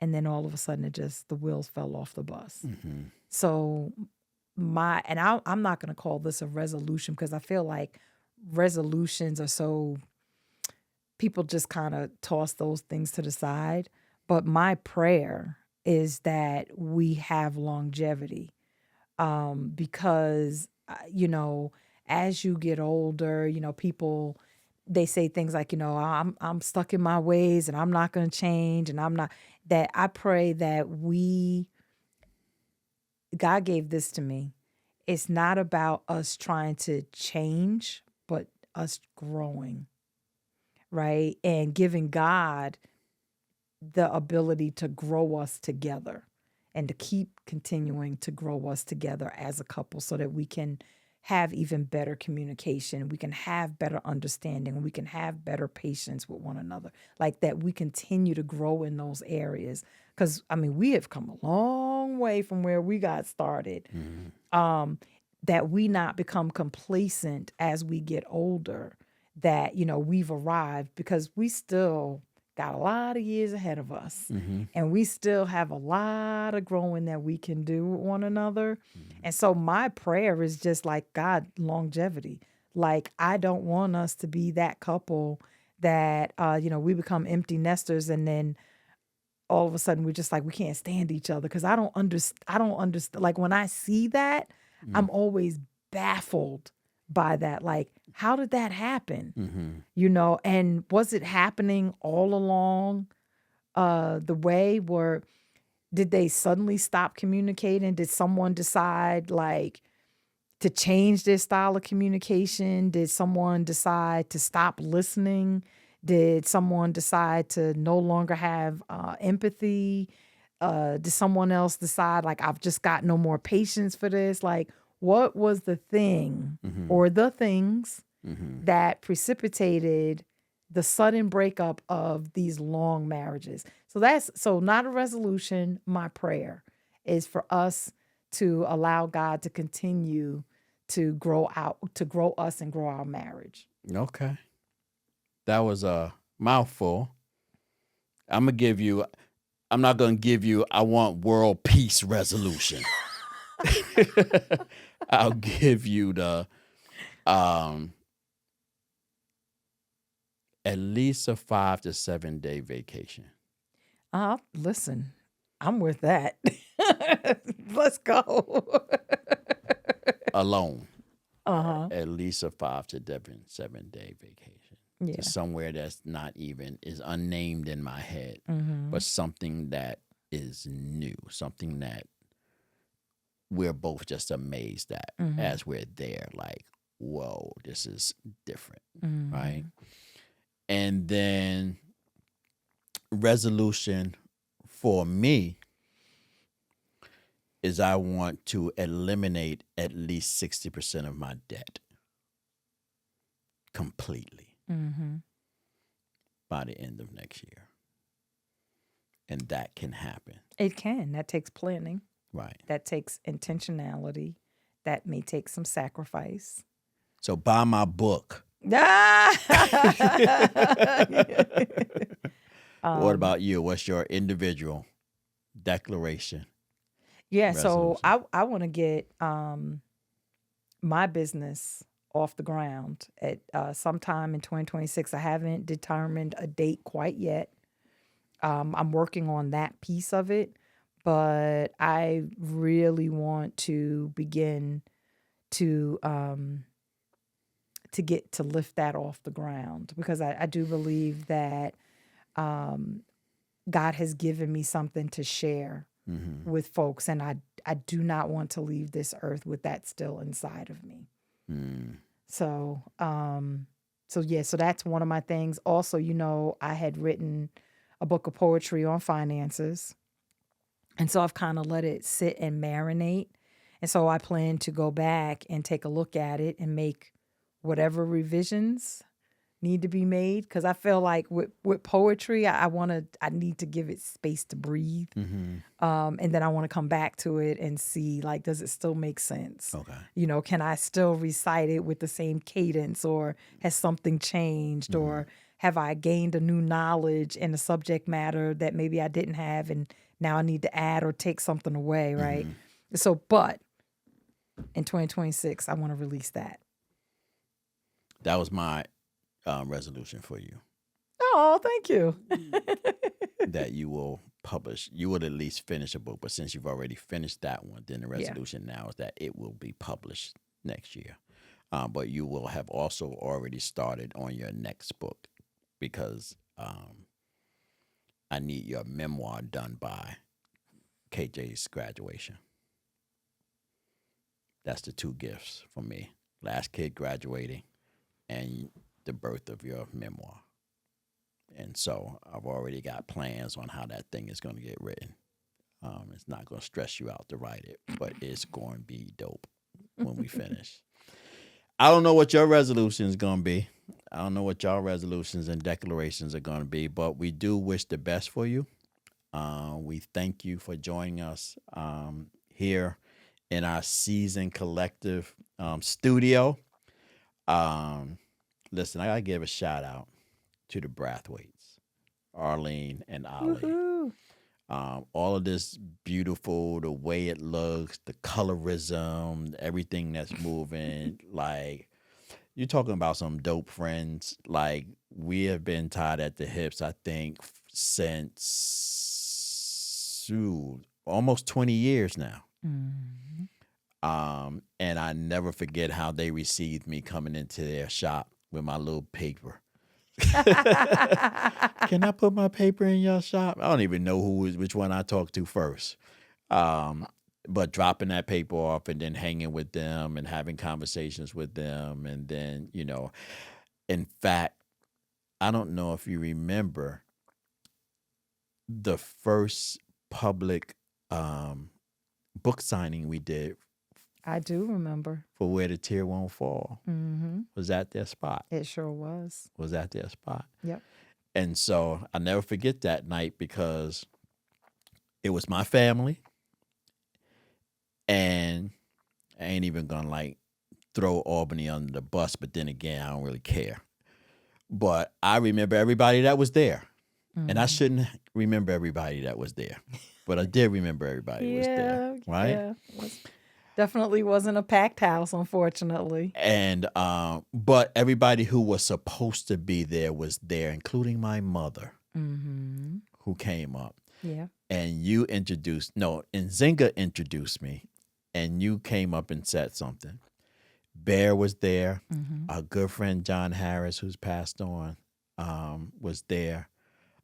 and then all of a sudden the wheels fell off the bus. So I'm not going to call this a resolution because I feel like resolutions are so, people just kind of toss those things to the side. But my prayer is that we have longevity, because, as you get older, people, they say things like, I'm stuck in my ways and I'm not going to change, and I pray that God gave this to me. It's not about us trying to change, but us growing, right? And giving God the ability to grow us together and to keep continuing to grow us together as a couple so that we can have even better communication, we can have better understanding, we can have better patience with one another, like that we continue to grow in those areas. Because, we have come a long way from where we got started. That we not become complacent as we get older, that, we've arrived, because we still got a lot of years ahead of us. And we still have a lot of growing that we can do with one another. And so my prayer is just like, God, longevity. Like, I don't want us to be that couple that, we become empty nesters and then all of a sudden we're just like, we can't stand each other. Because I don't understand. Like, when I see that, I'm always baffled by that. Like, how did that happen? And was it happening all along the way? Where did they suddenly stop communicating? Did someone decide like to change their style of communication? Did someone decide to stop listening? Did someone decide to no longer have empathy? Did someone else decide like, I've just got no more patience for this? Like, what was the thing or the things that precipitated the sudden breakup of these long marriages? So not a resolution. My prayer is for us to allow God to continue to grow us and grow our marriage. Okay. That was a mouthful. I'm not going to give you, I want world peace resolution. I'll give you the, at least a 5 to 7 day vacation. Listen, I'm with that. Let's go. Alone. At least a 5 to 7 day vacation. Yeah. To somewhere that's not even, is unnamed in my head, but something that is new, something that we're both just amazed at as we're there. Like, whoa, this is different, right? And then resolution for me is I want to eliminate at least 60% of my debt completely by the end of next year. And that can happen. It can. That takes planning. Right. That takes intentionality. That may take some sacrifice. So buy my book. What About you? What's your individual declaration? Yeah, resolution? so I want to get my business off the ground at sometime in 2026. I haven't determined a date quite yet. I'm working on that piece of it, but I really want to begin to get to lift that off the ground, because I do believe that God has given me something to share with folks, and I do not want to leave this earth with that still inside of me. So so that's one of my things. Also, I had written a book of poetry on finances, and so I've kind of let it sit and marinate. And so I plan to go back and take a look at it and make whatever revisions need to be made, because I feel like with poetry, I need to give it space to breathe, and then I want to come back to it and see, like, does it still make sense? Okay. Can I still recite it with the same cadence, or has something changed, or have I gained a new knowledge in a subject matter that maybe I didn't have, and now I need to add or take something away, right? So, but in 2026, I want to release that. That was my resolution for you. Oh, thank you. That you will publish. You would at least finish a book, but since you've already finished that one, then the resolution now is that it will be published next year. But you will have also already started on your next book, because I need your memoir done by KJ's graduation. That's the two gifts for me. Last kid graduating and the birth of your memoir. And so I've already got plans on how that thing is going to get written. It's not going to stress you out to write it, but it's going to be dope when we finish. I don't know what your resolution is going to be. I don't know what y'all resolutions and declarations are going to be, but we do wish the best for you. We thank you for joining us here in our Season Collective studio. Listen, I got to give a shout out to the Brathwaites, Arlene and Ollie. All of this beautiful, the way it looks, the colorism, everything that's moving. Like, you're talking about some dope friends. Like, we have been tied at the hips, I think, since almost 20 years now. And I never forget how they received me coming into their shop with my little paper. Can I put my paper in your shop? I don't even know which one I talked to first. But dropping that paper off and then hanging with them and having conversations with them. And then, in fact, I don't know if you remember the first public book signing we did. I do remember. For Where the Tear Won't Fall. Was at their spot. It sure was. Was at their spot. Yep. And so I'll never forget that night, because it was my family. And I ain't even gonna throw Albany under the bus, but then again, I don't really care. But I remember everybody that was there. And I shouldn't remember everybody that was there. But I did remember everybody was there. Right? Yeah. Definitely wasn't a packed house, unfortunately. And but everybody who was supposed to be there was there, including my mother, who came up. Yeah. And you Nzinga introduced me, and you came up and said something. Bear was there. Our good friend John Harris, who's passed on, was there.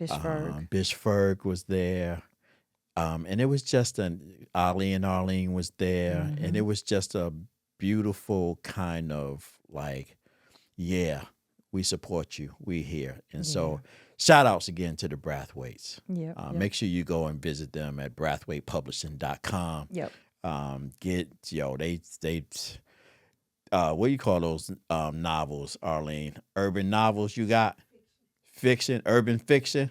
Bishferg was there. And it was just Ali and Arlene was there. And it was just a beautiful kind of we support you. We here. And so shout outs again to the Brathwaites. Make sure you go and visit them at brathwaitepublishing.com. Yep. What do you call those novels, Arlene? Urban novels you got? Fiction, urban fiction.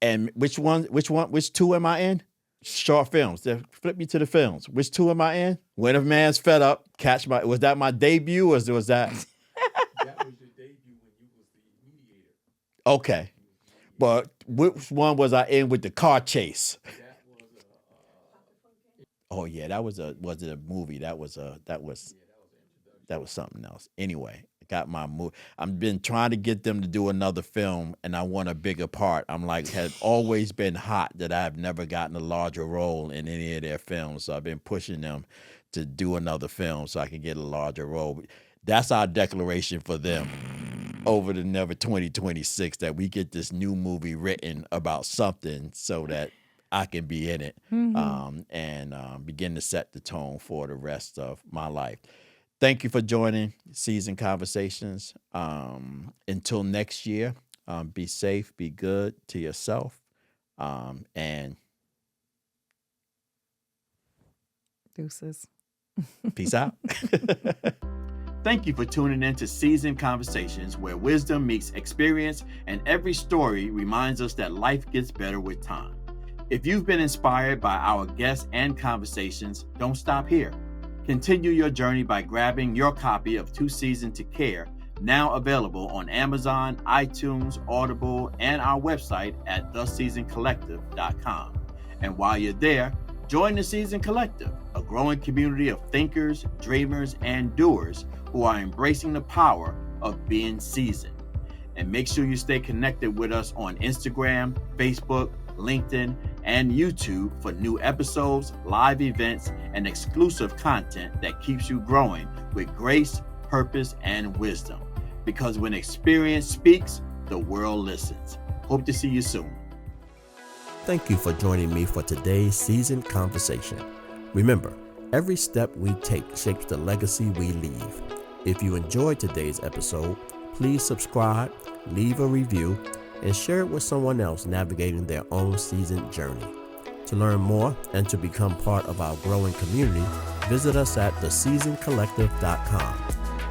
And which two am I in? Short films. Flip me to the films. Which two am I in? When a Man's Fed Up, was that my debut, or was that? That was your debut when you was the mediator. Okay. But which one was I in with the car chase? Oh yeah, was it a movie? That was something else. Anyway, got my movie. I've been trying to get them to do another film, and I want a bigger part. I'm like, had always been hot that I've never gotten a larger role in any of their films. So I've been pushing them to do another film so I can get a larger role. That's our declaration for them over the never 2026, that we get this new movie written about something so that I can be in it and begin to set the tone for the rest of my life. Thank you for joining Seasoned Conversations. Until next year, be safe, be good to yourself, and Deuces. peace out. Thank you for tuning in to Seasoned Conversations, where wisdom meets experience and every story reminds us that life gets better with time. If you've been inspired by our guests and conversations, don't stop here. Continue your journey by grabbing your copy of Too Seasoned to Care, now available on Amazon, iTunes, Audible, and our website at theseasoncollective.com. And while you're there, join the Seasoned Collective, a growing community of thinkers, dreamers, and doers who are embracing the power of being seasoned. And make sure you stay connected with us on Instagram, Facebook, LinkedIn, and YouTube for new episodes, live events, and exclusive content that keeps you growing with grace, purpose, and wisdom. Because when experience speaks, the world listens. Hope to see you soon. Thank you for joining me for today's Seasoned Conversation. Remember, every step we take shapes the legacy we leave. If you enjoyed today's episode, please subscribe, leave a review, and share it with someone else navigating their own seasoned journey. To learn more and to become part of our growing community, visit us at theseasoncollective.com.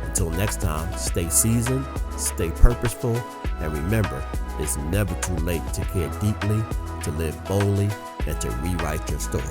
Until next time, stay seasoned, stay purposeful, and remember, it's never too late to care deeply, to live boldly, and to rewrite your story.